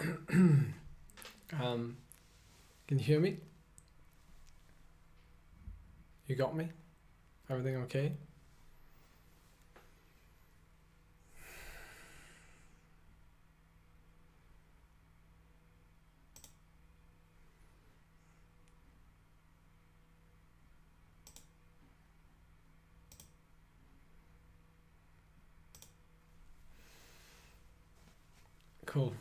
Can you hear me? You got me? Everything okay? Cool.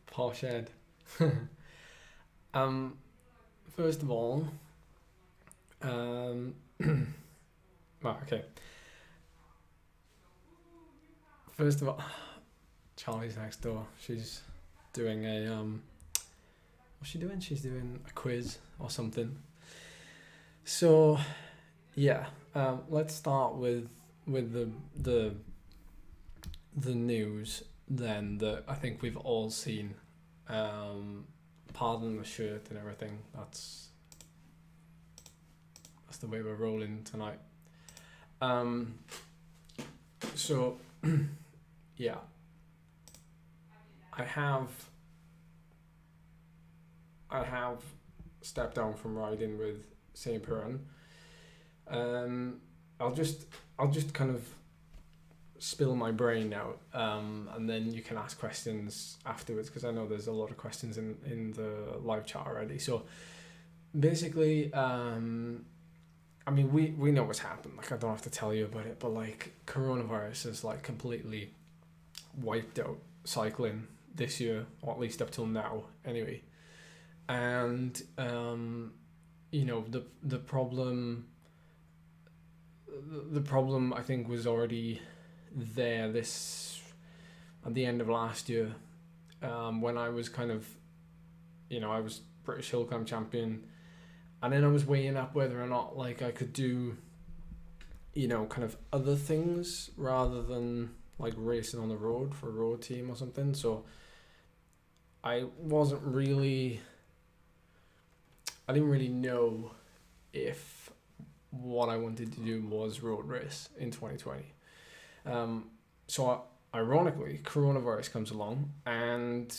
Posh Ed. um, First of all, well, okay. First of all, Charlie's next door. She's doing what's she doing? She's doing a quiz or something. So, yeah. Let's start with the news then that I think we've all seen. Pardon the shirt and everything. That's the way we're rolling tonight. So yeah, I have stepped down from riding with Saint Piran. I'll just kind of spill my brain out, and then you can ask questions afterwards, because I know there's a lot of questions in the live chat already. So basically, I mean, we know what's happened. Like, I don't have to tell you about it, but like, coronavirus has like completely wiped out cycling this year, or at least up till now anyway. And you know, the problem I think was already there this at the end of last year, when I was kind of, you know, I was British Hill Climb champion, and then I was weighing up whether or not like I could do, you know, kind of other things rather than like racing on the road for a road team or something. So I didn't really know if what I wanted to do was road race in 2020. So ironically, coronavirus comes along and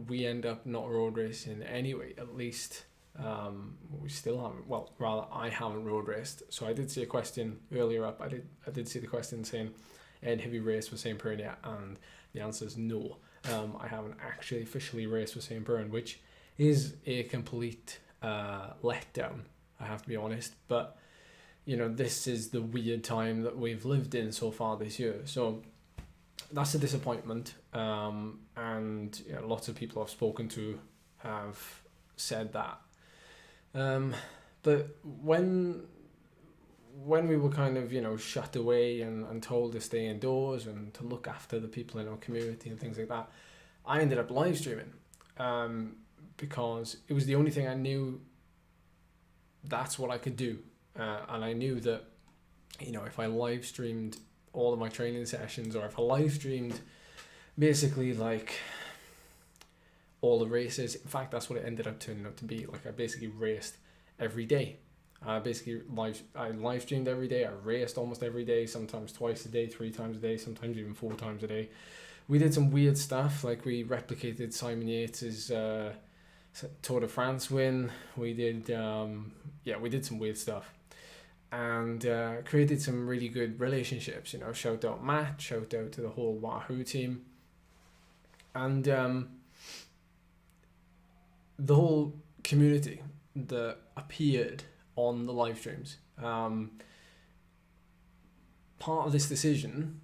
we end up not road racing anyway. At least we still haven't. Well, rather, I haven't road raced. So I did see a question earlier up. I did see the question saying, "Ed, have you raced with Saint Piran yet?" And the answer is no. I haven't actually officially raced with Saint Piran, which is a complete letdown, I have to be honest. But you know, this is the weird time that we've lived in so far this year. So that's a disappointment. And you know, lots of people I've spoken to have said that. But when we were kind of, you know, shut away and told to stay indoors and to look after the people in our community and things like that, I ended up live streaming, because it was the only thing I knew that's what I could do. And I knew that, you know, if I live streamed all of my training sessions, or if I live streamed basically like all the races, in fact, that's what it ended up turning out to be. Like, I basically raced every day. I live streamed every day. I raced almost every day, sometimes twice a day, 3 times a day, sometimes even 4 times a day. We did some weird stuff, like we replicated Simon Yates's Tour de France win. We did we did some weird stuff, and created some really good relationships. You know, shout out Matt, shout out to the whole Wahoo team, and the whole community that appeared on the live streams. Part of this decision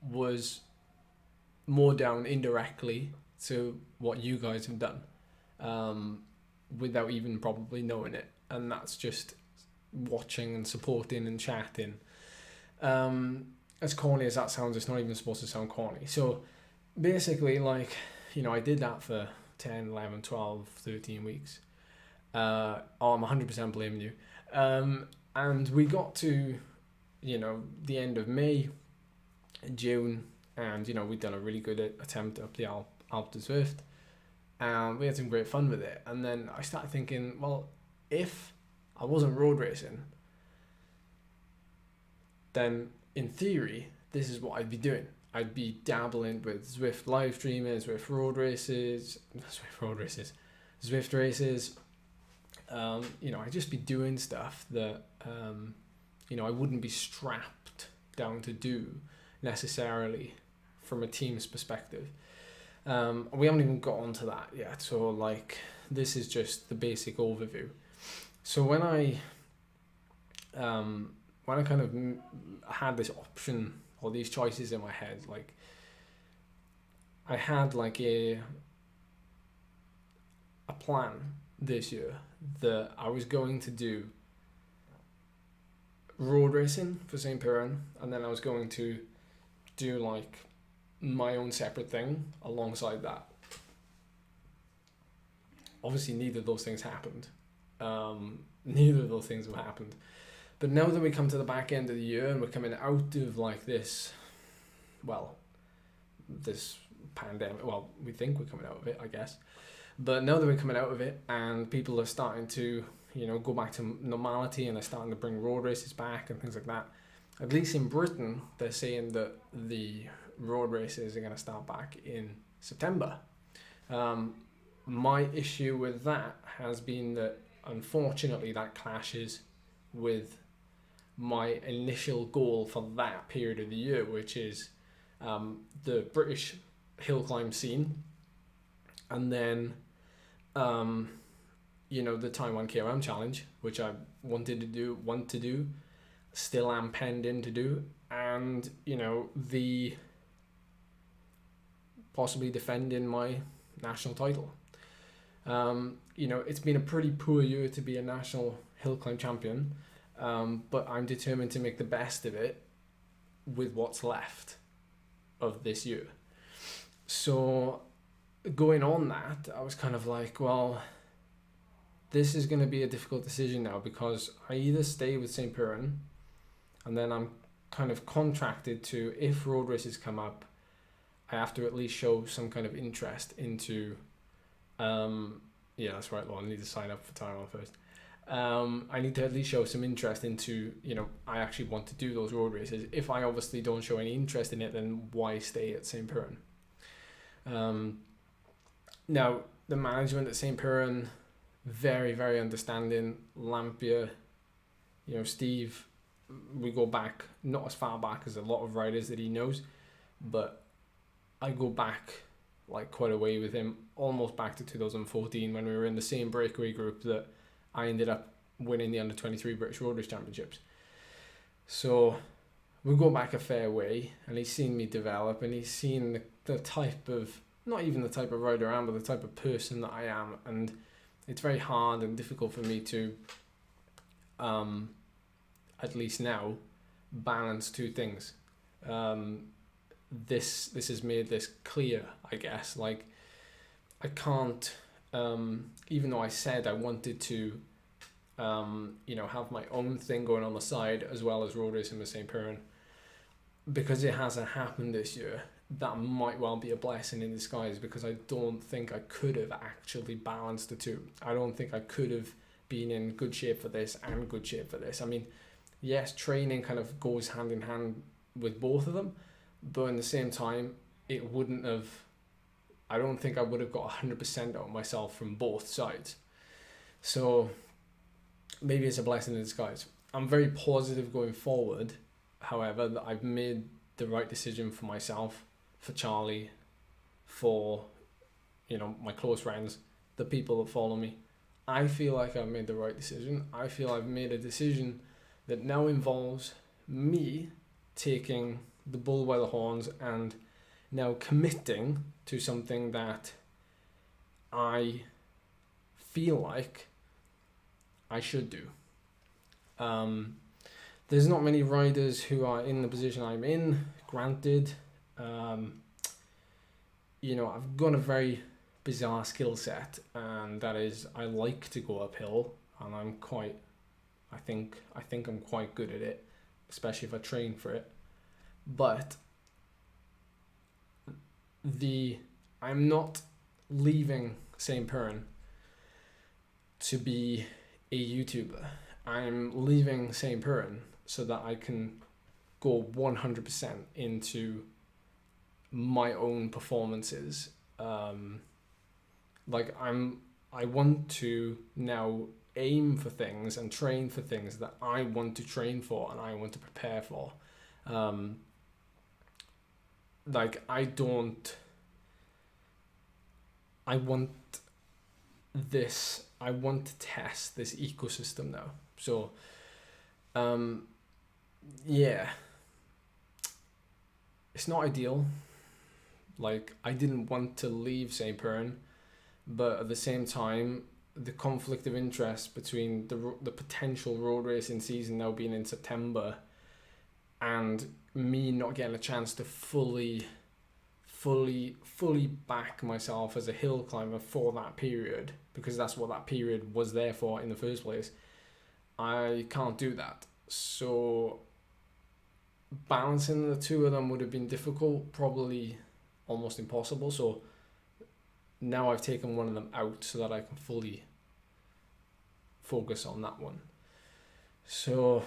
was more down indirectly to what you guys have done, without even probably knowing it, and that's just watching and supporting and chatting. As corny as that sounds, it's not even supposed to sound corny. So basically, like, you know, I did that for 10, 11, 12, 13 weeks. I'm 100% blaming you. And we got to, you know, the end of May, June, and, you know, we'd done a really good attempt up the Alp to Zwift, and we had some great fun with it. And then I started thinking, well, if I wasn't road racing, then in theory, this is what I'd be doing. I'd be dabbling with Zwift live streaming, Zwift races. I'd just be doing stuff that, I wouldn't be strapped down to do necessarily from a team's perspective. We haven't even got onto that yet, so like this is just the basic overview. So when I kind of had this option or these choices in my head, like I had like a plan this year that I was going to do road racing for Saint Piran, and then I was going to do like my own separate thing alongside that. Obviously neither of those things happened. Neither of those things have happened. But now that we come to the back end of the year and we're coming out of like this pandemic, we think we're coming out of it, I guess. But now that we're coming out of it and people are starting to, go back to normality and they're starting to bring road races back and things like that, at least in Britain, they're saying that the road races are going to start back in September. My issue with that has been that, unfortunately, that clashes with my initial goal for that period of the year, which is the British hill climb scene, and then the Taiwan KOM challenge, which I want to do, still am penned in to do, and the possibly defending my national title. It's been a pretty poor year to be a national hill climb champion, but I'm determined to make the best of it with what's left of this year. So going on that, I was kind of like, well, this is going to be a difficult decision now, because I either stay with Saint Piran and then I'm kind of contracted to, if road races come up, I have to at least show some kind of interest into, that's right, Lauren, I need to sign up for Taiwan first. I need to at least show some interest into, I actually want to do those road races. If I obviously don't show any interest in it, then why stay at Saint Piran? Now, the management at Saint Piran, very, very understanding. Lampia, Steve, we go back, not as far back as a lot of riders that he knows, but I go back like quite a way with him, almost back to 2014 when we were in the same breakaway group that I ended up winning the under-23 British Road Race Championships. So we go back a fair way, and he's seen me develop, and he's seen the type of, not even the type of rider I am, but the type of person that I am, and it's very hard and difficult for me to, at least now, balance two things. This has made this clear, I guess. Like, I can't, even though I said I wanted to, have my own thing going on the side as well as road racing with Saint Piran, because it hasn't happened this year. That might well be a blessing in disguise, because I don't think I could have actually balanced the two. I don't think I could have been in good shape for this and good shape for this. I mean, yes, training kind of goes hand in hand with both of them, but in the same time, I don't think I would have got 100% out of myself from both sides. So maybe it's a blessing in disguise. I'm very positive going forward, however, that I've made the right decision for myself, for Charlie, for my close friends, the people that follow me. I feel like I've made the right decision. I feel I've made a decision that now involves me taking the bull by the horns and now committing to something that I feel like I should do. There's not many riders who are in the position I'm in, granted. I've got a very bizarre skill set, and that is I like to go uphill, and I think I'm quite good at it, especially if I train for it. But I'm not leaving Saint Piran to be a YouTuber. I'm leaving Saint Piran so that I can go 100% into my own performances. Like I want to now aim for things and train for things that I want to train for and I want to prepare for. Like I want to test this ecosystem now. So yeah, it's not ideal. Like I didn't want to leave Saint Piran, but at the same time, the conflict of interest between the potential road racing season now being in September and me not getting a chance to fully back myself as a hill climber for that period, because that's what that period was there for in the first place. I can't do that. So balancing the two of them would have been difficult, probably almost impossible. So now I've taken one of them out so that I can fully focus on that one. So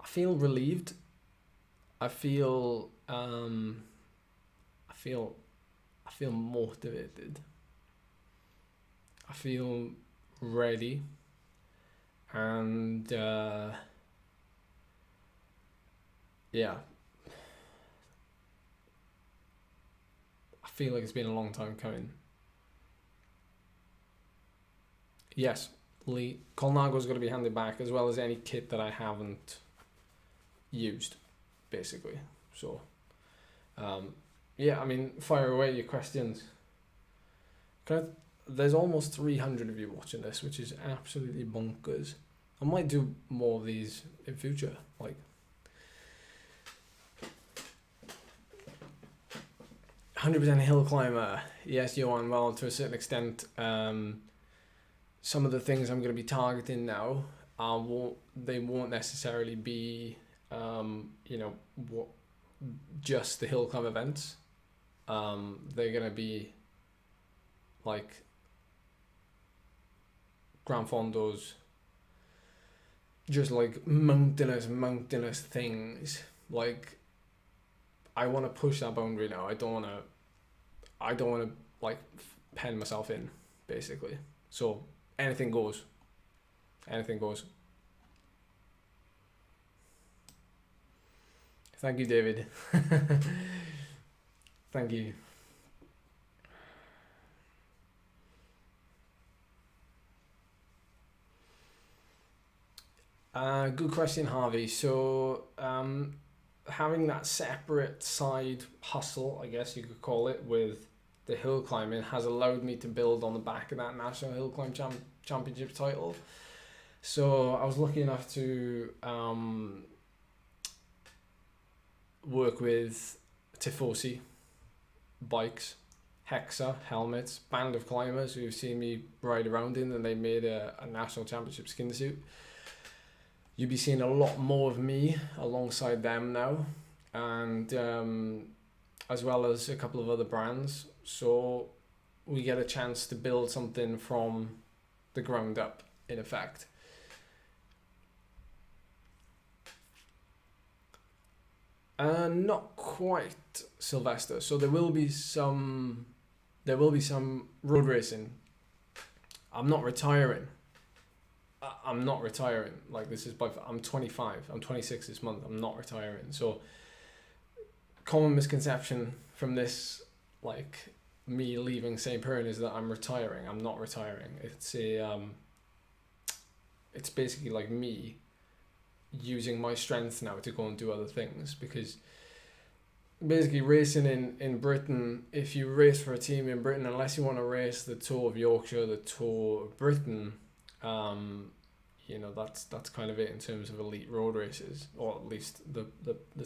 I feel relieved. I feel motivated. I feel ready, and yeah, I feel like it's been a long time coming. Yes, Colnago's got to be handed back, as well as any kit that I haven't used, basically. So, yeah, I mean, fire away your questions. There's almost 300 of you watching this, which is absolutely bonkers. I might do more of these in future, like 100% hill climber. Yes, Johan, well, to a certain extent, some of the things I'm going to be targeting now, they won't necessarily be, just the hill climb events. They're going to be like Grand Fondos, just like mountainous things. Like, I want to push that boundary now. I don't want to like pen myself in, basically. So anything goes. Thank you, David. Thank you. Good question, Harvey. So, having that separate side hustle, I guess you could call it, with the hill climbing has allowed me to build on the back of that National Hill Climb Championship title. So I was lucky enough to work with Tifosi bikes, Hexa helmets, band of climbers who've seen me ride around in, and they made a national championship skin suit. You'll be seeing a lot more of me alongside them now, and as well as a couple of other brands. So we get a chance to build something from the ground up, in effect. Not quite, Sylvester. So there will be some road racing. I'm not retiring. Like, this is I'm 25. I'm 26 this month. I'm not retiring. So common misconception from this, like, me leaving Saint Piran, is that I'm retiring. I'm not retiring. It's basically like me using my strength now to go and do other things, because basically racing in Britain, if you race for a team in Britain, unless you want to race the Tour of Yorkshire, the Tour of Britain, that's kind of it in terms of elite road races, or at least the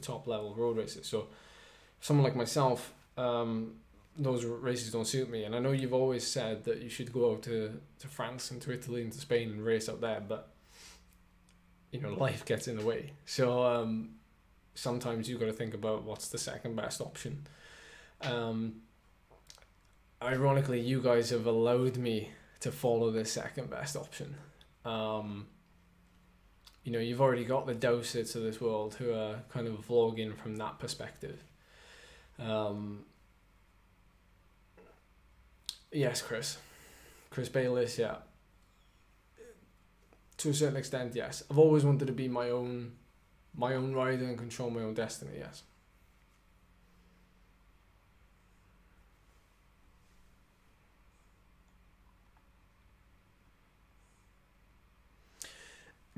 top level road races. So someone like myself, those races don't suit me. And I know you've always said that you should go out to France and to Italy and to Spain and race out there, but life gets in the way. So sometimes you've got to think about what's the second best option. Ironically, you guys have allowed me to follow the second best option. you've already got the Dowsets of this world who are kind of vlogging from that perspective. Yes, Chris Bayliss, yeah. To a certain extent, yes. I've always wanted to be my own rider and control my own destiny, yes.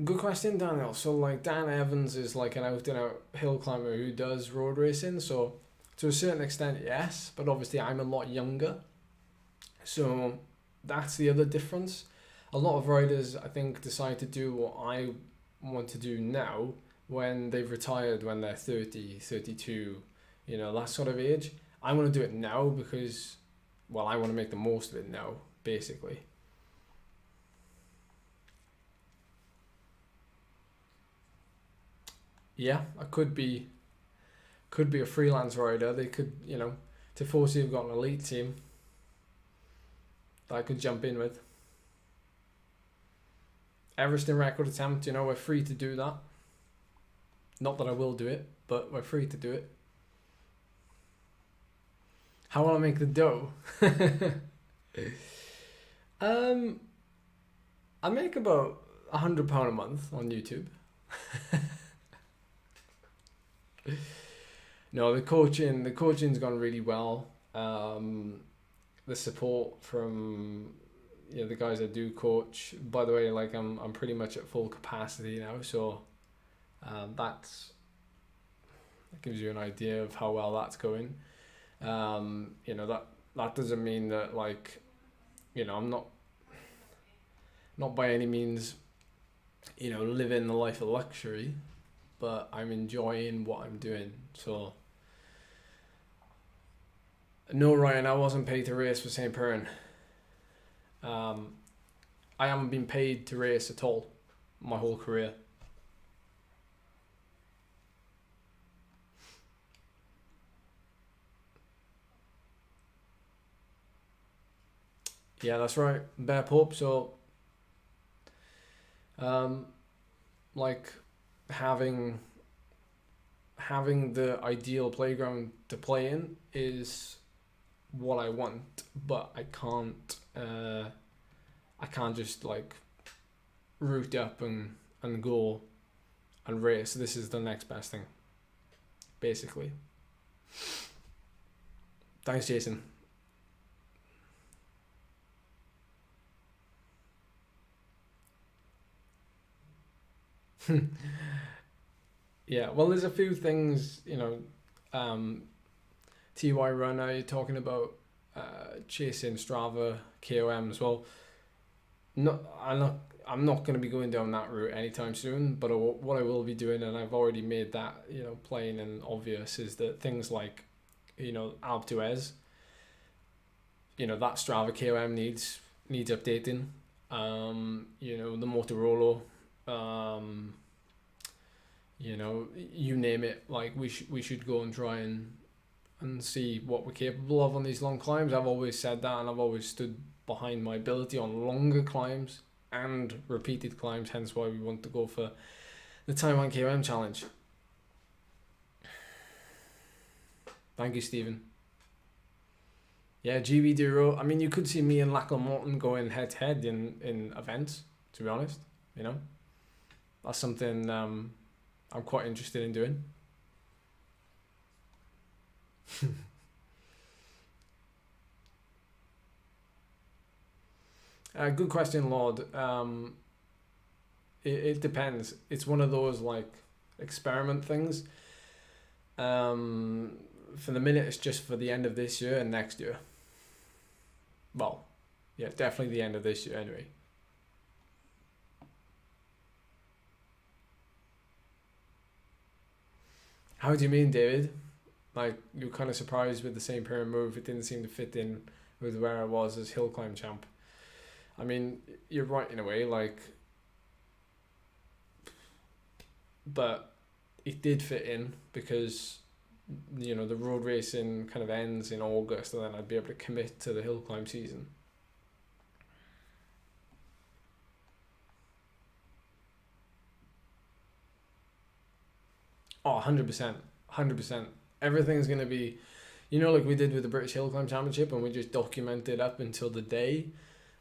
Good question, Daniel. So, like, Dan Evans is like an out-and-out hill climber who does road racing. So, to a certain extent, yes. But obviously, I'm a lot younger. So, that's the other difference. A lot of riders, I think, decide to do what I want to do now when they've retired, when they're 30, 32, that sort of age. I want to do it now because, well, I want to make the most of it now, basically. Yeah, I could be a freelance rider. They could, to force you've got an elite team that I could jump in with. Everesting record attempt, we're free to do that. Not that I will do it, but we're free to do it. How will I make the dough? I make about £100 a month on YouTube. No, the coaching's gone really well. The support from the guys that do coach. By the way, like I'm pretty much at full capacity now, so that gives you an idea of how well that's going. That doesn't mean that I'm not by any means living the life of luxury, but I'm enjoying what I'm doing. So no, Ryan, I wasn't paid to race for Saint Piran. I haven't been paid to race at all my whole career. Yeah, that's right, Bear Pup. So like having the ideal playground to play in is what I want, but I can't just like route up and go and race. This is the next best thing, basically. Thanks, Jason. Yeah, well, there's a few things, TY Runner, you're talking about chasing Strava KOMs. Well, I'm not going to be going down that route anytime soon, but what I will be doing, and I've already made that plain and obvious, is that things like Alpe d'Huez, that Strava KOM needs updating. The Motorola, you name it. Like we should go and try and see what we're capable of on these long climbs. I've always said that, and I've always stood behind my ability on longer climbs and repeated climbs, hence why we want to go for the Taiwan KOM challenge. Thank you, Stephen. Yeah, GB Duro. I mean, you could see me and Lachlan Morton going head to head in events, to be honest. That's something I'm quite interested in doing. Good question, Lord. It depends. It's one of those like experiment things. For the minute, it's just for the end of this year and next year. Well, yeah, definitely the end of this year anyway. How do you mean, David? Like, you're kind of surprised with the Saint Piran move. It didn't seem to fit in with where I was as hill climb champ. I mean, you're right in a way, but it did fit in because, the road racing kind of ends in August, and then I'd be able to commit to the hill climb season. Oh, 100%. 100%. Everything's going to be, like we did with the British Hill Climb Championship, and we just documented up until the day,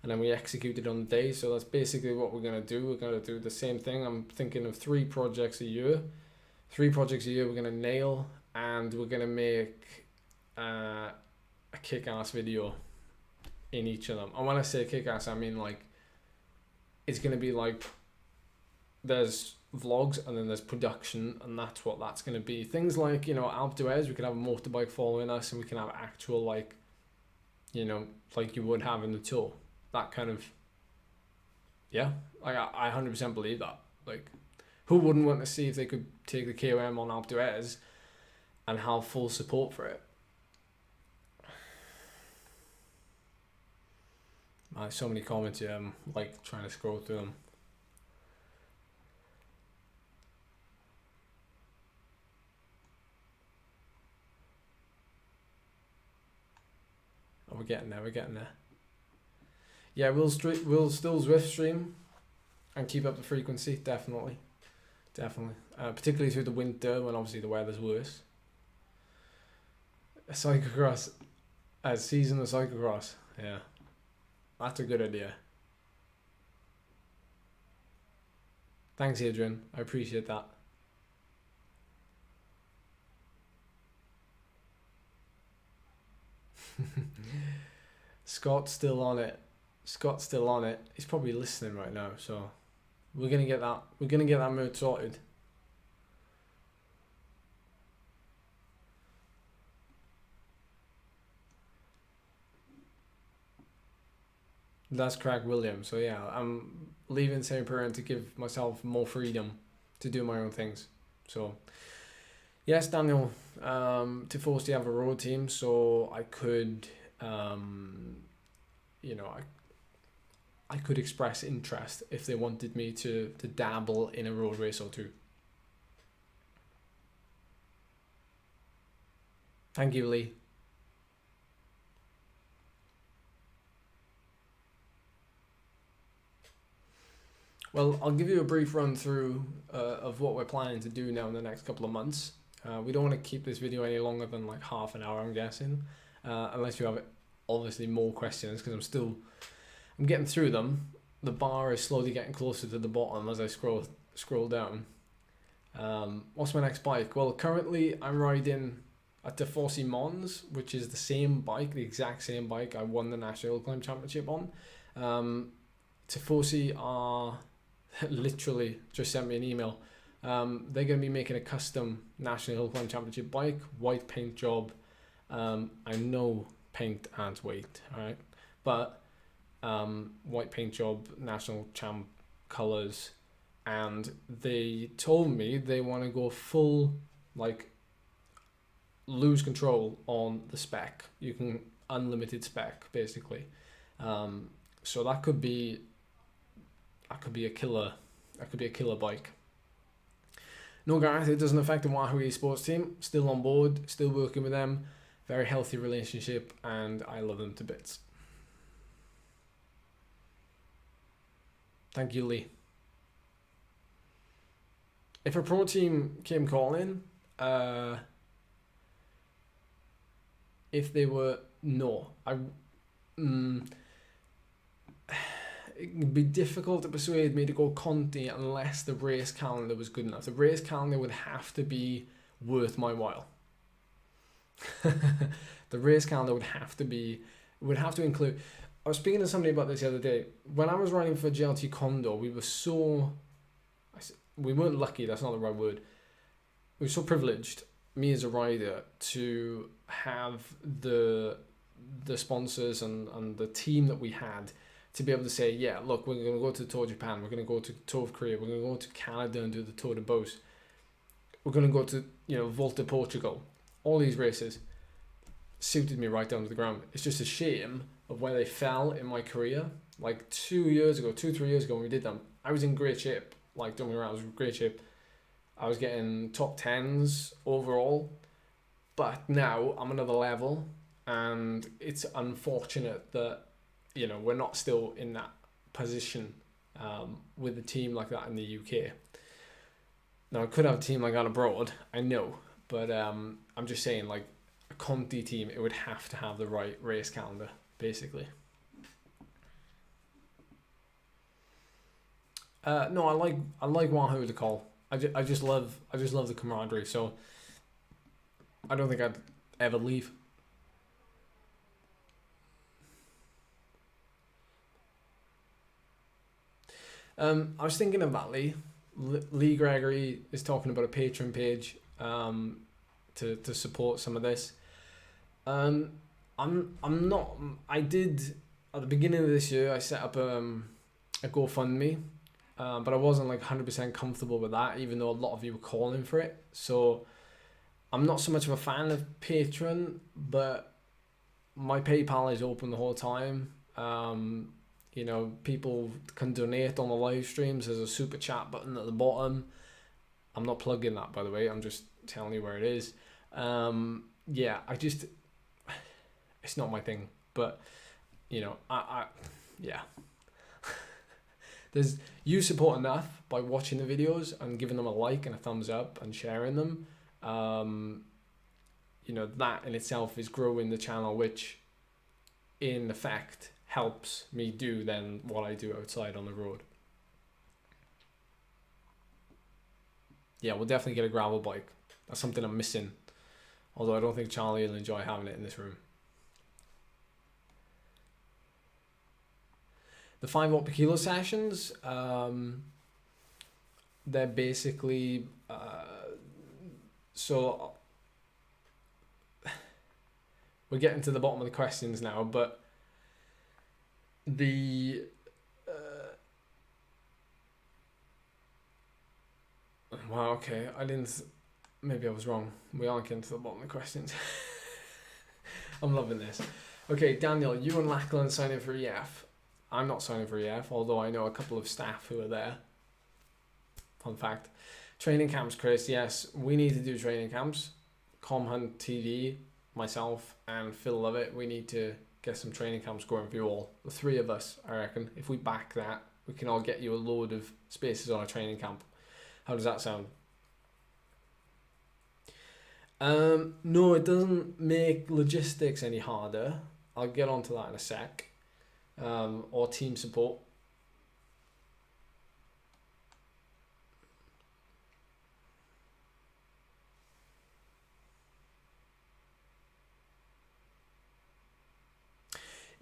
and then we executed on the day. So that's basically what we're going to do. We're going to do the same thing. I'm thinking of 3 projects a year. 3 projects a year we're going to nail, and we're going to make a kick-ass video in each of them. And when I say kick-ass, I mean like it's going to be like there's vlogs and then there's production, and that's what that's going to be. Things like, Alpe d'Huez, we could have a motorbike following us, and we can have actual like you would have in the Tour. That kind of, yeah, like I 100% believe that. Like, who wouldn't want to see if they could take the KOM on Alpe d'Huez and have full support for it? So many comments here, I'm like trying to scroll through them. Oh, we're getting there. Yeah, we'll still Zwift stream and keep up the frequency, definitely. Particularly through the winter when obviously the weather's worse. A cyclocross, a season of cyclocross, yeah. That's a good idea. Thanks, Adrian. I appreciate that. Scott's still on it. He's probably listening right now, so we're gonna get that mood sorted. That's Craig Williams. So yeah, I'm leaving Saint Piran to give myself more freedom to do my own things. So yes, Daniel, Tifosi have a road team, so I could, I could express interest if they wanted me to dabble in a road race or two. Thank you, Lee. Well, I'll give you a brief run through of what we're planning to do now in the next couple of months. We don't want to keep this video any longer than like half an hour, I'm guessing, unless you have obviously more questions, because I'm getting through them. The bar is slowly getting closer to the bottom as I scroll down. What's my next bike? Well, currently I'm riding a Tifosi Mons, which is the exact same bike I won the National Hill Climb Championship on. Tifosi are literally just sent me an email. They're going to be making a custom National Hill Climb Championship bike, white paint job. I know paint adds weight, alright, but white paint job, National Champ colours, and they told me they want to go full, like, lose control on the spec. You can unlimited spec basically. So that could be a killer. That could be a killer bike. No guarantee it doesn't affect the Wahoo esports team. Still on board, still working with them. Very healthy relationship, and I love them to bits. Thank you, Lee. If a pro team came calling, if they were it would be difficult to persuade me to go Conti unless the race calendar was good enough. The race calendar would have to be worth my while. The race calendar would have to include. I was speaking to somebody about this the other day. When I was running for GLT Condor, we weren't lucky, that's not the right word. We were so privileged, me as a rider, to have the sponsors and the team that we had to be able to say, yeah, look, we're going to go to the Tour of Japan, we're going to go to the Tour of Korea, we're going to go to Canada and do the Tour de Beauce, we're going to go to, Volta Portugal. All these races suited me right down to the ground. It's just a shame of where they fell in my career. Like 3 years ago when we did them, I was in great shape. Like, don't get me wrong, I was in great shape. I was getting top 10s overall, but now I'm another level, and it's unfortunate that we're not still in that position with a team like that in the UK. Now I could have a team like that abroad, I know, but I'm just saying, like a Conti team, it would have to have the right race calendar, basically. No, I like Wahoo to call. I just love the camaraderie. So I don't think I'd ever leave. I was thinking of that, Lee. Lee Gregory is talking about a Patreon page to support some of this. I'm not. I did at the beginning of this year. I set up a GoFundMe, but I wasn't like 100% comfortable with that, even though a lot of you were calling for it. So I'm not so much of a fan of Patreon, but my PayPal is open the whole time. You know, people can donate on the live streams. There's a super chat button at the bottom. I'm not plugging that, by the way. I'm just telling you where it is. Yeah, it's not my thing. But, you know, yeah. You support enough by watching the videos and giving them a like and a thumbs up and sharing them. You know, that in itself is growing the channel, which in effect helps me do then what I do outside on the road. Yeah, we'll definitely get a gravel bike. That's something I'm missing. Although I don't think Charlie will enjoy having it in this room. The 5 watt per kilo sessions, they're basically, so we're getting to the bottom of the questions now, but wow, okay, maybe I was wrong. We aren't getting to the bottom of the questions. I'm loving this. Okay, Daniel, you and Lachlan signing for EF. I'm not signing for EF, although I know a couple of staff who are there. Fun fact. Training camps, Chris. Yes, we need to do training camps. Comhunt TV, myself, and Phil Lovett. We need to get some training camps going for you all. The 3 of us, I reckon. If we back that, we can all get you a load of spaces on a training camp. How does that sound? No, it doesn't make logistics any harder. I'll get onto that in a sec. Or team support.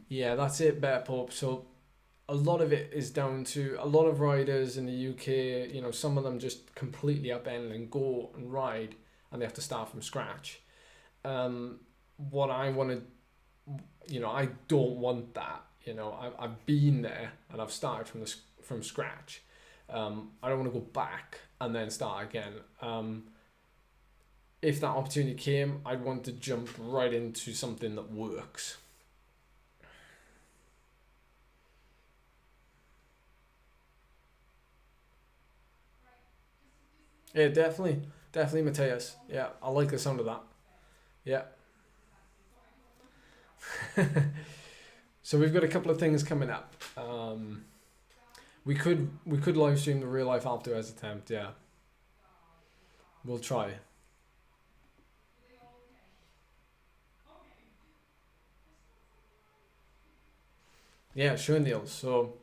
Yeah, that's it, Better Pope. So a lot of it is down to a lot of riders in the UK, you know, some of them just completely upend and go and ride and they have to start from scratch. What I want to, you know, I don't want that. You know, I've been there and I've started from scratch. I don't want to go back and then start again. If that opportunity came, I'd want to jump right into something that works. Yeah, definitely, Matthias. Yeah, I like the sound of that. Yeah. So we've got a couple of things coming up. We could live stream the real life Alpdoors attempt. Yeah, we'll try. Yeah, sure, Neil. So,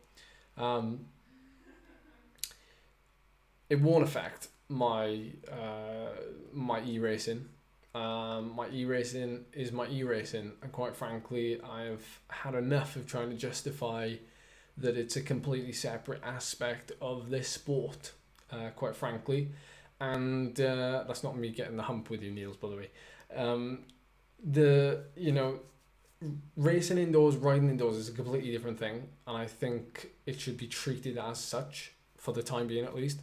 it won't affect my my e-racing. My e-racing is my e-racing, and quite frankly, I've had enough of trying to justify that it's a completely separate aspect of this sport, quite frankly. And that's not me getting the hump with you, Niels, by the way. You know, racing indoors, riding indoors is a completely different thing, and I think it should be treated as such for the time being, at least.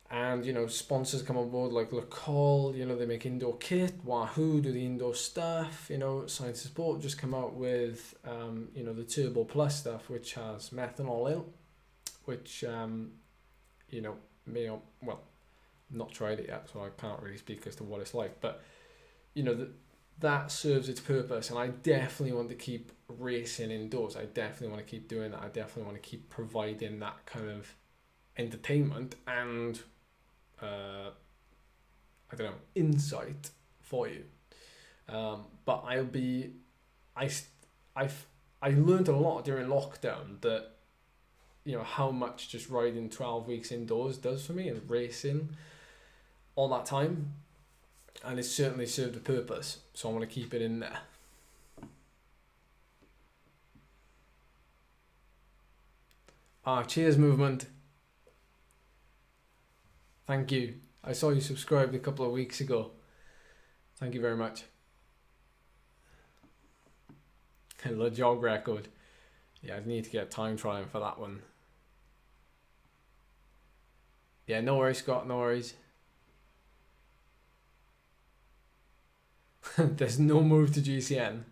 And, you know, sponsors come on board like Le Col, you know, they make indoor kit. Wahoo do the indoor stuff. You know, Science of Sport just come out with, you know, the Turbo Plus stuff, which has methanol in, which, you know, well, not tried it yet, so I can't really speak as to what it's like. But, you know, that serves its purpose, and I definitely want to keep racing indoors. I definitely want to keep doing that. I definitely want to keep providing that kind of entertainment and I don't know, insight for you. But I learned a lot during lockdown that, how much just riding 12 weeks indoors does for me and racing all that time. And it certainly served a purpose. So I want to keep it in there. Cheers, movement. Thank you. I saw you subscribed a couple of weeks ago. Thank you very much. The jog record. Yeah, I need to get time trialing for that one. Yeah, no worries, Scott, no worries. There's no move to GCN.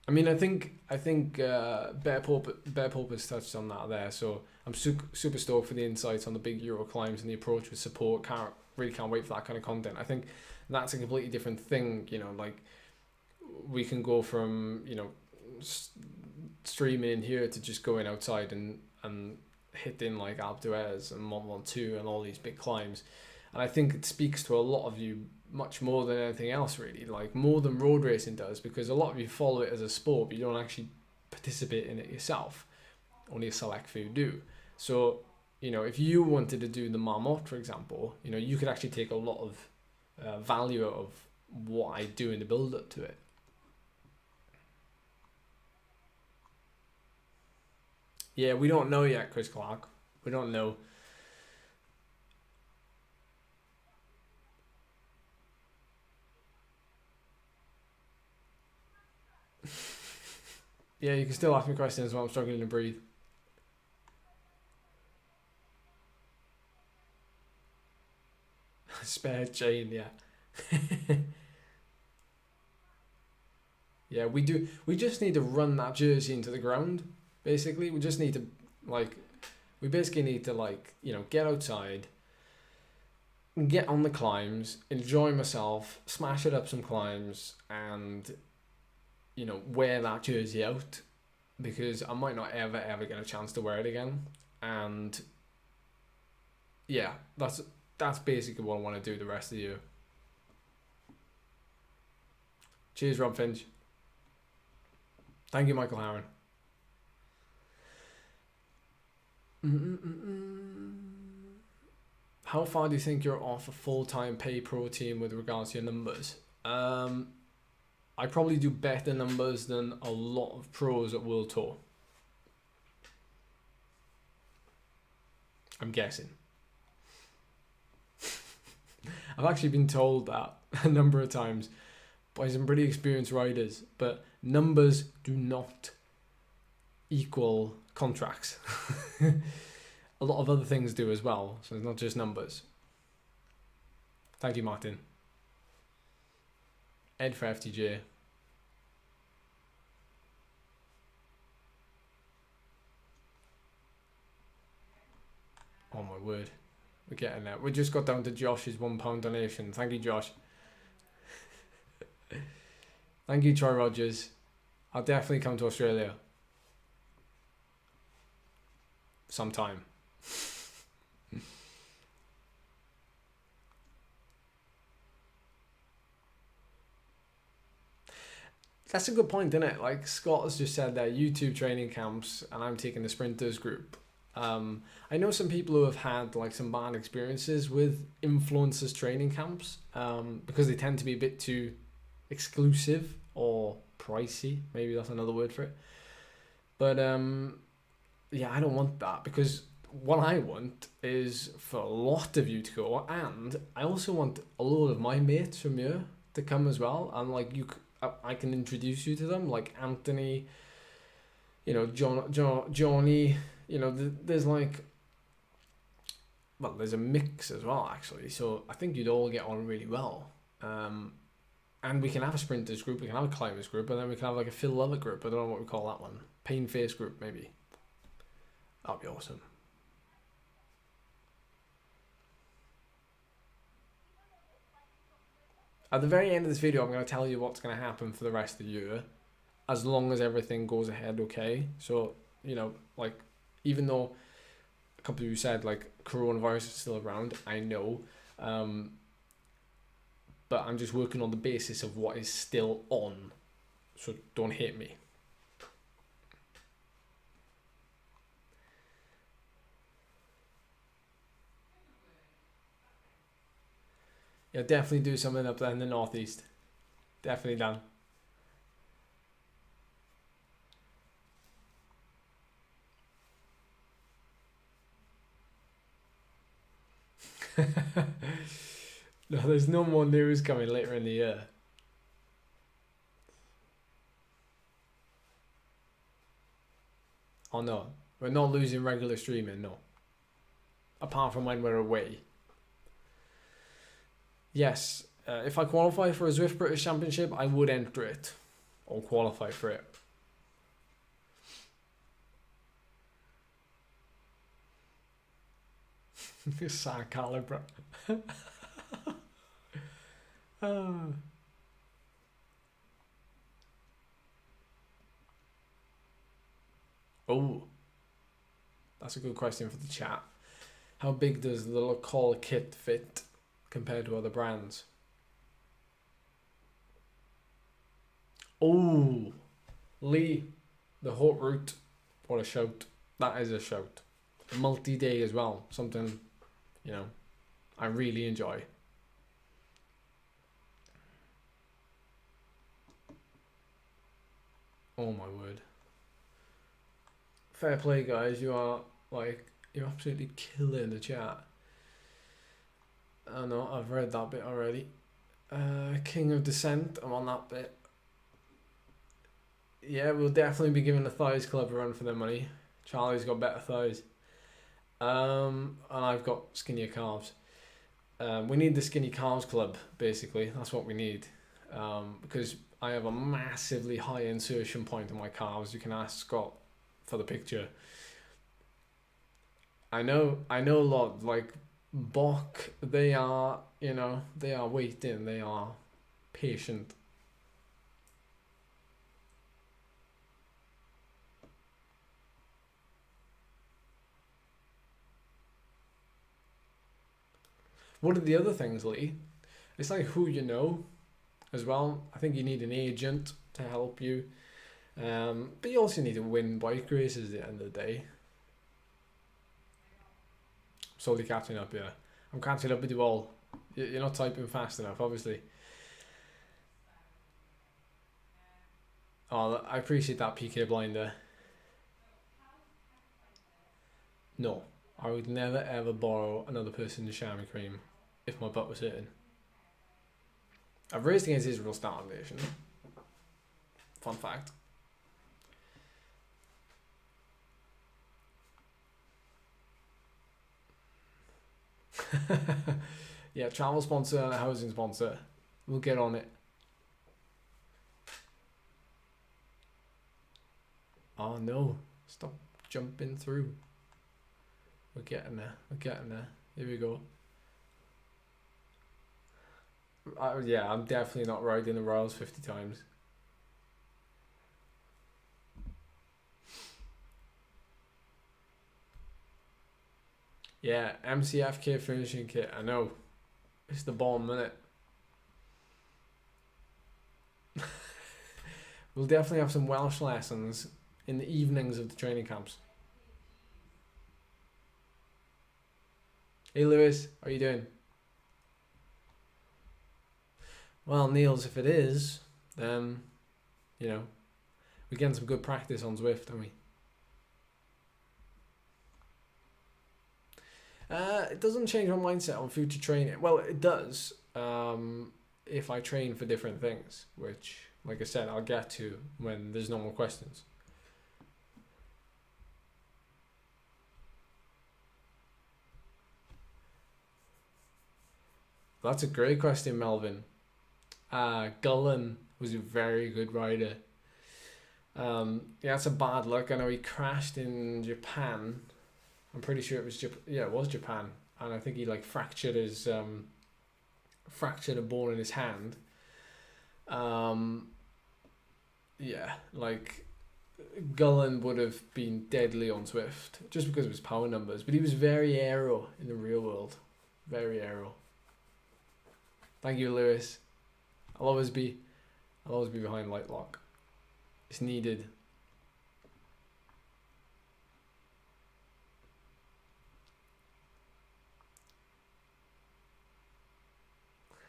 I mean, I think Bear Pulp has touched on that there, so I'm super stoked for the insights on the big Euro climbs and the approach with support. Can't wait for that kind of content. I think that's a completely different thing, like we can go from, streaming in here to just going outside and hitting like Alpe d'Huez and Mont Ventoux and all these big climbs. And I think it speaks to a lot of you much more than anything else, really, like more than road racing does, because a lot of you follow it as a sport, but you don't actually participate in it yourself. Only a select few do. So, if you wanted to do the Marmot, for example, you could actually take a lot of value out of what I do in the build up to it. Yeah, we don't know yet, Chris Clark. We don't know. Yeah, you can still ask me questions while I'm struggling to breathe. Spare chain, yeah. Yeah, we do. We just need to run that jersey into the ground. Basically, we just need to get outside, get on the climbs, enjoy myself, smash it up some climbs, and wear that jersey out, because I might not ever get a chance to wear it again. And yeah, that's basically what I want to do the rest of the year. Cheers, Rob Finch. Thank you, Michael Harron. How far do you think you're off a full-time pay pro team with regards to your numbers? I probably do better numbers than a lot of pros at World Tour. I'm guessing. I've actually been told that a number of times by some pretty experienced riders, but numbers do not equal contracts. A lot of other things do as well, so it's not just numbers. Thank you, Martin. Ed for FTJ. Oh my word, we're getting there. We just got down to Josh's £1 donation. Thank you, Josh. Thank you, Troy Rogers. I'll definitely come to Australia sometime. That's a good point, isn't it? Like Scott has just said there, YouTube training camps, and I'm taking the sprinters group. I know some people who have had like some bad experiences with influencers training camps, because they tend to be a bit too exclusive or pricey. Maybe that's another word for it. But yeah, I don't want that, because what I want is for a lot of you to go, and I also want a lot of my mates from here to come as well, and like I can introduce you to them, like Anthony, Johnny, there's like, well, there's a mix as well, actually, so I think you'd all get on really well. And we can have a sprinters group, we can have a climbers group, and then we can have like a Phil Lovett group. I don't know what we call that one. Pain face group, maybe. That'd be awesome. At the very end of this video, I'm going to tell you what's going to happen for the rest of the year, as long as everything goes ahead okay. So, like, even though couple of you said, like, coronavirus is still around. I know. But I'm just working on the basis of what is still on. So don't hate me. Yeah, definitely do something up there in the northeast. Definitely down. No, there's no more news coming later in the year. Oh no, we're not losing regular streaming, no. Apart from when we're away. Yes, if I qualify for a Zwift British Championship, I would enter it. Or qualify for it. Sad caliber. Oh, that's a good question for the chat. How big does the local kit fit compared to other brands? Oh, Lee, the hot route. What a shout. That is a shout. Multi-day as well. Something, you know, I really enjoy. Oh my word. Fair play, guys. You are, like, you're absolutely killing the chat. I know, I've read that bit already. King of Descent, I'm on that bit. Yeah, we'll definitely be giving the Thighs Club a run for their money. Charlie's got better thighs. And I've got skinnier calves. We need the Skinny Calves Club, basically. That's what we need. Because I have a massively high insertion point on my calves. You can ask Scott for the picture. I know a lot, like Bok, they are, you know, they are waiting, they are patient. What are the other things, Lee? It's like who you know as well. I think you need an agent to help you. But you also need to win bike races at the end of the day. Slowly catching up, yeah. I'm catching up with you all. You're not typing fast enough, obviously. Oh, I appreciate that, PK Blinder. No, I would never ever borrow another person's chamois cream if my butt was hurting. I've raced against Israel Startup Nation. Fun fact. Yeah, travel sponsor and a housing sponsor. We'll get on it. Oh no, stop jumping through. We're getting there, we're getting there. Here we go. Yeah, I'm definitely not riding the Royals 50 times. Yeah, MCFK finishing kit, I know. It's the bomb, isn't it? We'll definitely have some Welsh lessons in the evenings of the training camps. Hey Lewis, how are you doing? Well, Niels, if it is, then, you know, we're getting some good practice on Zwift, aren't we? It doesn't change my mindset on future training. Well, it does if I train for different things, which, like I said, I'll get to when there's no more questions. That's a great question, Melvin. Gullen was a very good rider. Yeah, it's a bad luck. I know he crashed in Japan. I'm pretty sure it was Japan. Yeah, it was Japan, and I think he like fractured his fractured a bone in his hand. Yeah, like Gullen would have been deadly on Zwift just because of his power numbers, but he was very aero in the real world. Very aero. Thank you, Lewis. I'll always be behind Lightlock. It's needed.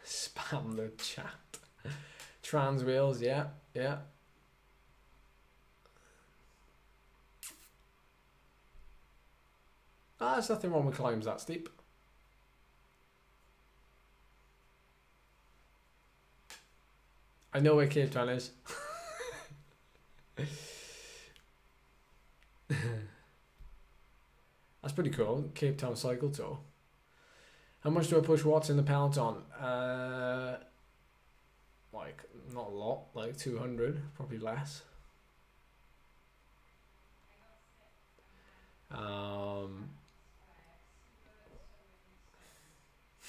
Spam the chat. Trans wheels, yeah. There's nothing wrong with climbs that steep. I know where Cape Town is. That's pretty cool. Cape Town Cycle Tour. How much do I push watts in the peloton? Like, not a lot. Like 200, probably less.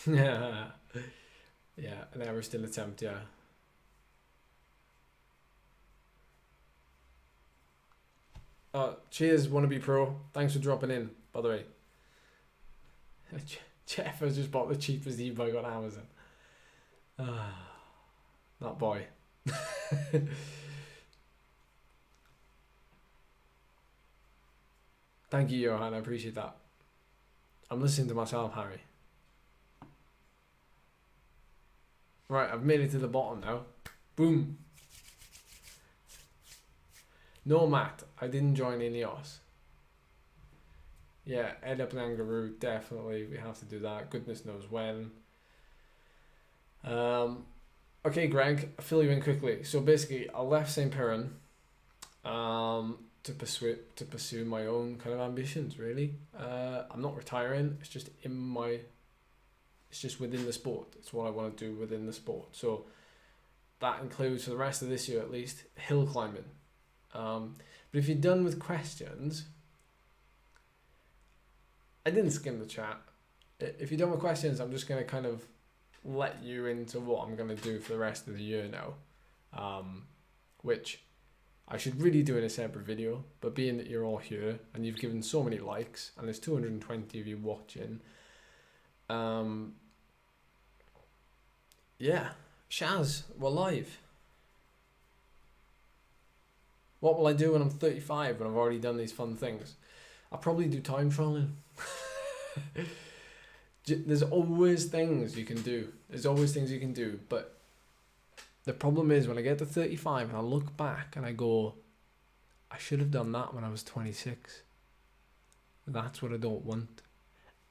Yeah, an ever still attempt, yeah. Cheers, wannabe pro. Thanks for dropping in, by the way. Jeff has just bought the cheapest e-bike on Amazon. That boy. Thank you, Johan. I appreciate that. I'm listening to myself, Harry. Right, I've made it to the bottom now. Boom. No, Matt, I didn't join Ineos. Yeah, Ed up Nangaroo, definitely. We have to do that. Goodness knows when. Okay, Greg, I'll fill you in quickly. So basically, I left Saint Piran to pursue my own kind of ambitions, really. I'm not retiring. It's just within the sport. It's what I want to do within the sport. So that includes, for the rest of this year at least, hill climbing. But if you're done with questions, I didn't skim the chat. If you're done with questions, I'm just going to kind of let you into what I'm going to do for the rest of the year now, which I should really do in a separate video, but being that you're all here and you've given so many likes and there's 220 of you watching, yeah, Shaz, we're live. What will I do when I'm 35 when I've already done these fun things? I'll probably do time trialing. There's always things you can do. But the problem is when I get to 35 and I look back and I go, I should have done that when I was 26. That's what I don't want.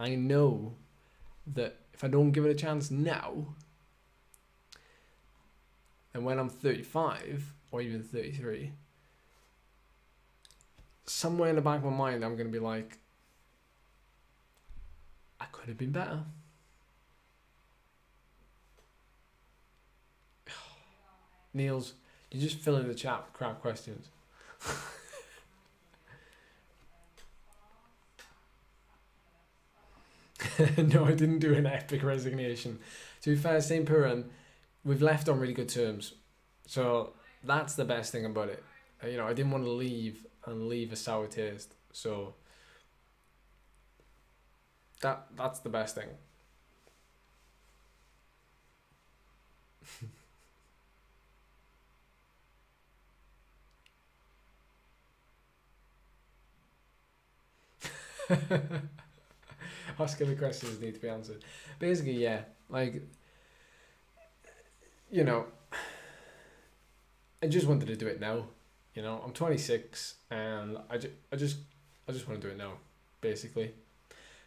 I know that if I don't give it a chance now, and when I'm 35 or even 33, somewhere in the back of my mind I'm going to be like, I could have been better. Niels, you just fill in the chat with crap questions. No, I didn't do an epic resignation. To be fair, Saint Piran, we've left on really good terms. So that's the best thing about it. I didn't want to leave a sour taste. So that's the best thing. Oscar, the questions need to be answered. Basically, yeah, like, I just wanted to do it now. I'm 26 and I just want to do it now, basically.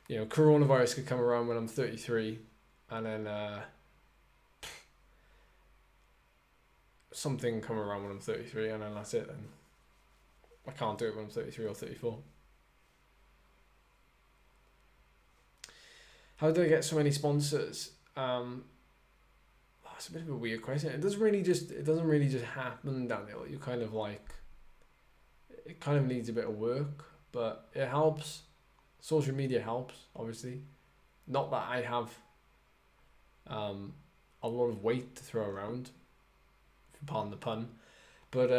Coronavirus could come around when I'm 33 and then something come around when I'm 33 and then that's it. And I can't do it when I'm 33 or 34. How do I get so many sponsors? It's a bit of a weird question. It doesn't really just happen, Daniel. You kind of it kind of needs a bit of work, but it helps. Social media helps, obviously. Not that I have a lot of weight to throw around, if you pardon the pun, but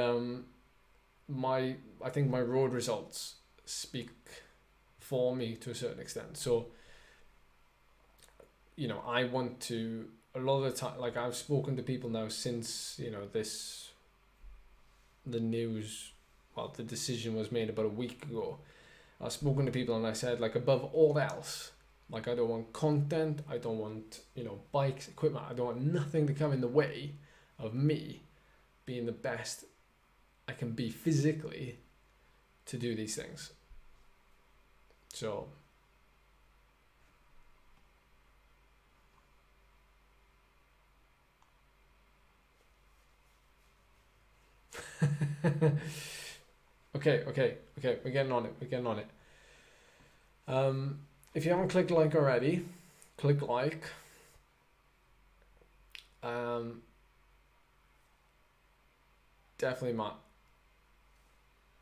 I think my road results speak for me to a certain extent. So, you know, I want to, a lot of the time, like I've spoken to people now since, you know, the news, well, the decision was made about a week ago. I've spoken to people and I said, like, above all else, like, I don't want content, I don't want, you know, bikes, equipment, I don't want nothing to come in the way of me being the best I can be physically to do these things. So okay, we're getting on it. If you haven't clicked like already, click like. Definitely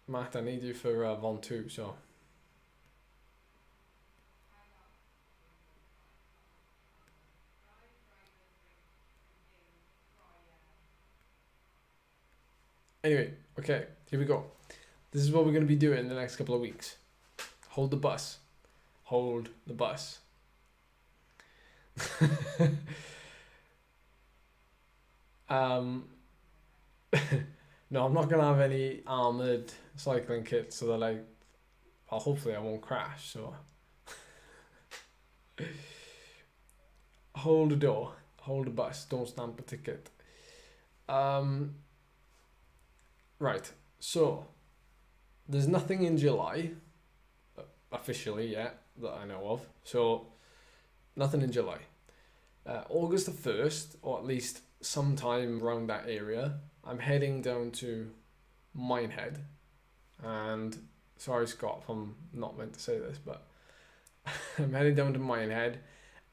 Matt, I need you for Von 2, so. Anyway, okay, here we go. This is what we're going to be doing in the next couple of weeks. Hold the bus. Hold the bus. No, I'm not going to have any armoured cycling kits so that well, hopefully I won't crash, so. Hold the door. Hold the bus. Don't stamp a ticket. Right, so there's nothing in July officially yet that I know of, so nothing in July. August the 1st, or at least sometime around that area, I'm heading down to Minehead, and sorry Scott if I'm not meant to say this, but I'm heading down to Minehead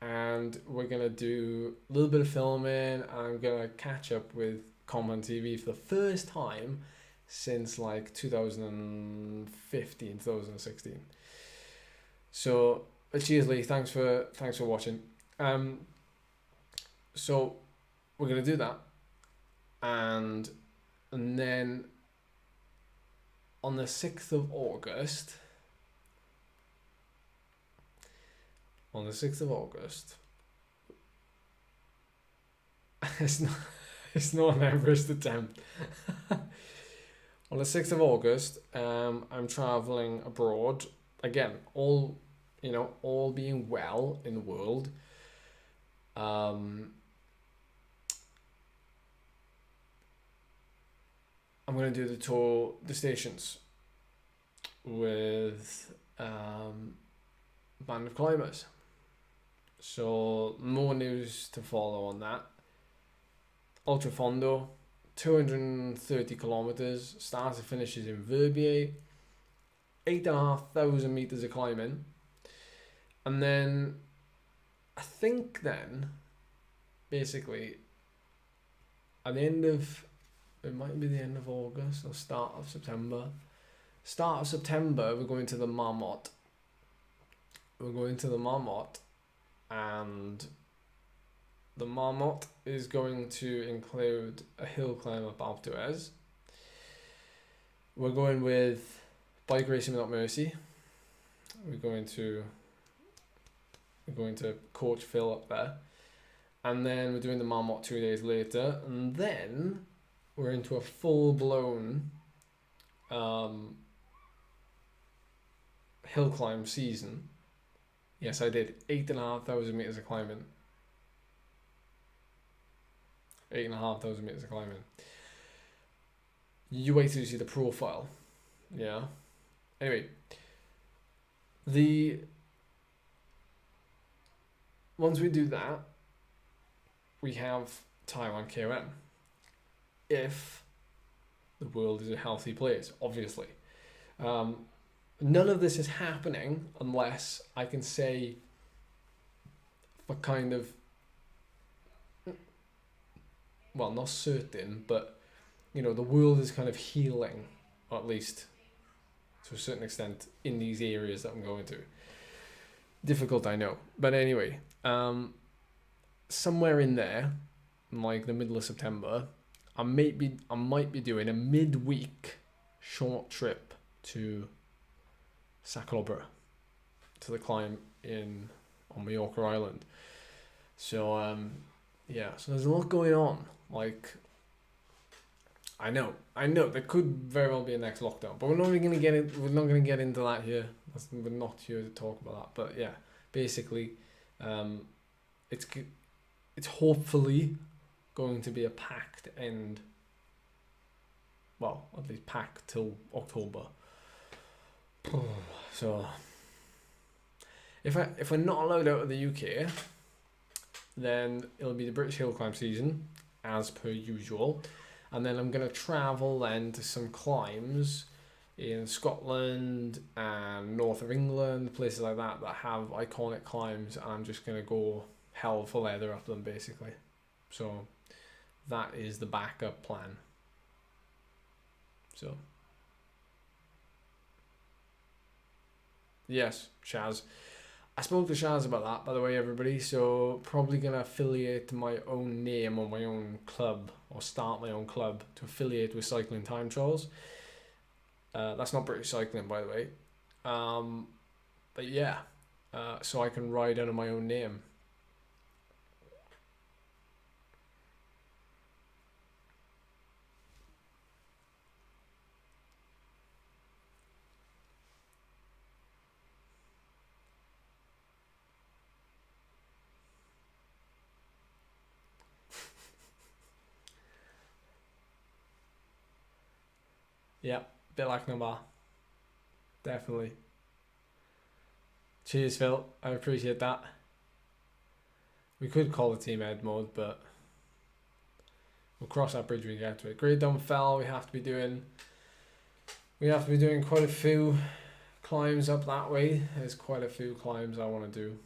and we're going to do a little bit of filming and I'm going to catch up with Common TV for the first time since like 2015, 2016. So cheers Lee, thanks for watching. So we're gonna do that, and then on the 6th of August, it's not an Everest attempt. On the 6th of August, I'm traveling abroad again. All being well in the world. I'm going to do the tour, the stations, with a band of climbers. So more news to follow on that. Ultra Fondo, 230 kilometers, starts and finishes in Verbier, 8,500 meters of climbing, and then I think basically at the end of, it might be the end of August or start of September, we're going to the Marmot. And the Marmot is going to include a hill climb up Alpe d'Huez. We're going with Bike Racing Without Mercy. We're going to coach Phil up there. And then we're doing the Marmot 2 days later. And then we're into a full-blown hill climb season. Yes, I did 8,500 meters of climbing. 8,500 meters of climbing. You wait till you see the profile. Yeah. Anyway, once we do that, we have Taiwan KOM. If the world is a healthy place, obviously. None of this is happening unless I can say for kind of, well, not certain, but the world is kind of healing, or at least to a certain extent, in these areas that I'm going to. Difficult, I know, but anyway, somewhere in there, like the middle of September, I might be doing a midweek short trip to Saclobra, to the climb on Mallorca Island. So so there's a lot going on. Like, I know there could very well be a next lockdown, but we're not going to get in. We're not going to get into that here. We're not here to talk about that. But yeah, basically, it's hopefully going to be a packed end. Well, at least packed till October. So if we're not allowed out of the UK, then it'll be the British hill climb season as per usual, and then I'm gonna travel then to some climbs in Scotland and north of England, places like that have iconic climbs, and I'm just gonna go hell for leather up them basically. So that is the backup plan. So yes, Shaz. I spoke to Shaz about that, by the way, everybody. So probably gonna affiliate my own name on my own club, or start my own club to affiliate with Cycling Time Trials. That's not British Cycling, by the way. But yeah, so I can ride under my own name. Yeah, bit like Namar. Definitely. Cheers, Phil. I appreciate that. We could call the team Ed mode, but we'll cross that bridge when we get to it. Great Dome Fell. We have to be doing quite a few climbs up that way. There's quite a few climbs I want to do.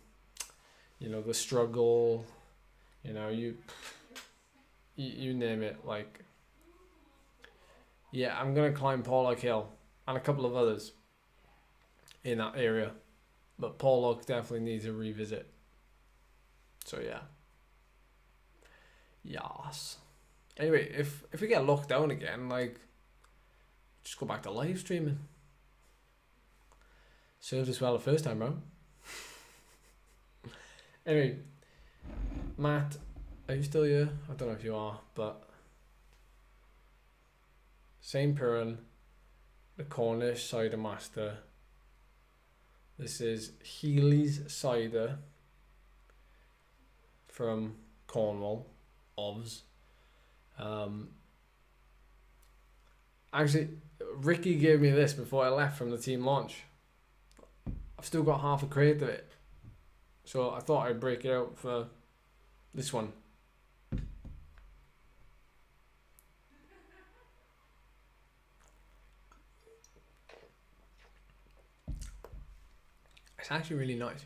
You know, the struggle. You know, you name it. Like, yeah, I'm gonna climb Porlock Hill and a couple of others in that area, but Porlock definitely needs a revisit. So yeah. Yes. Anyway, if we get locked down again, like, just go back to live streaming. Served us well the first time round. Anyway, Matt, are you still here? I don't know if you are, but Saint Piran, the Cornish cider master. This is Healy's cider from Cornwall, Ovs. Actually, Ricky gave me this before I left from the team launch. I've still got half a crate of it, so I thought I'd break it out for this one. It's actually really nice.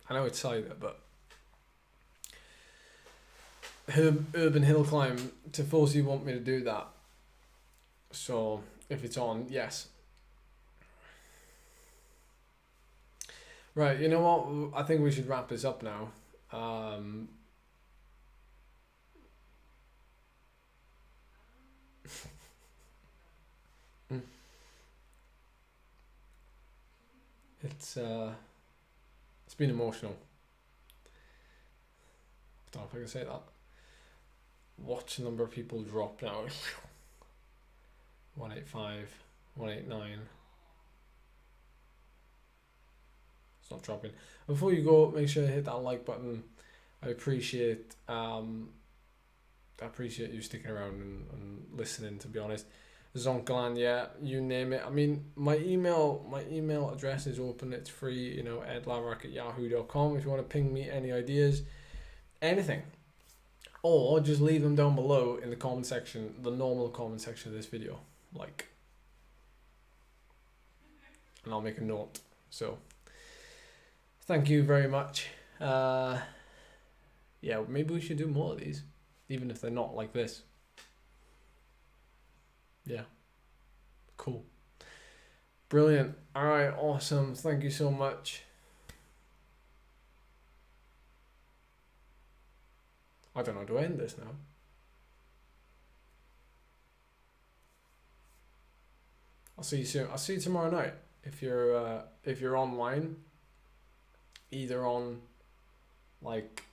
I know it's cider, but urban hill climb, Tifosi want me to do that. So if it's on, yes. Right, you know what? I think we should wrap this up now. It's been emotional. I don't know if I can say that. Watch the number of people drop now. 185, 189. It's not dropping. Before you go, make sure you hit that like button. I appreciate you sticking around and listening, to be honest. Zonkalan, yeah, you name it. I mean, my email address is open. It's free, edlavrak@yahoo.com if you want to ping me any ideas, anything, or just leave them down below in the comment section, the normal comment section of this video, and I'll make a note. So thank you very much. Yeah, maybe we should do more of these, even if they're not like this. Yeah, cool, brilliant. All right, awesome. Thank you so much. I don't know, do I end this now? I'll see you soon. I'll see you tomorrow night. If you're online, either on, like,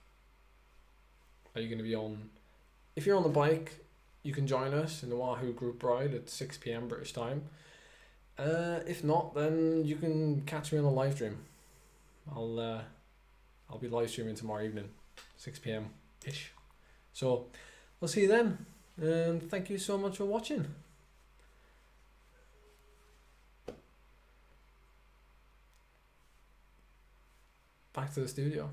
are you going to be on? If you're on the bike, you can join us in the Wahoo group ride at 6 p.m. British time. If not, then you can catch me on the live stream. I'll be live streaming tomorrow evening, 6 p.m. ish. So I'll see you then, and thank you so much for watching. Back to the studio.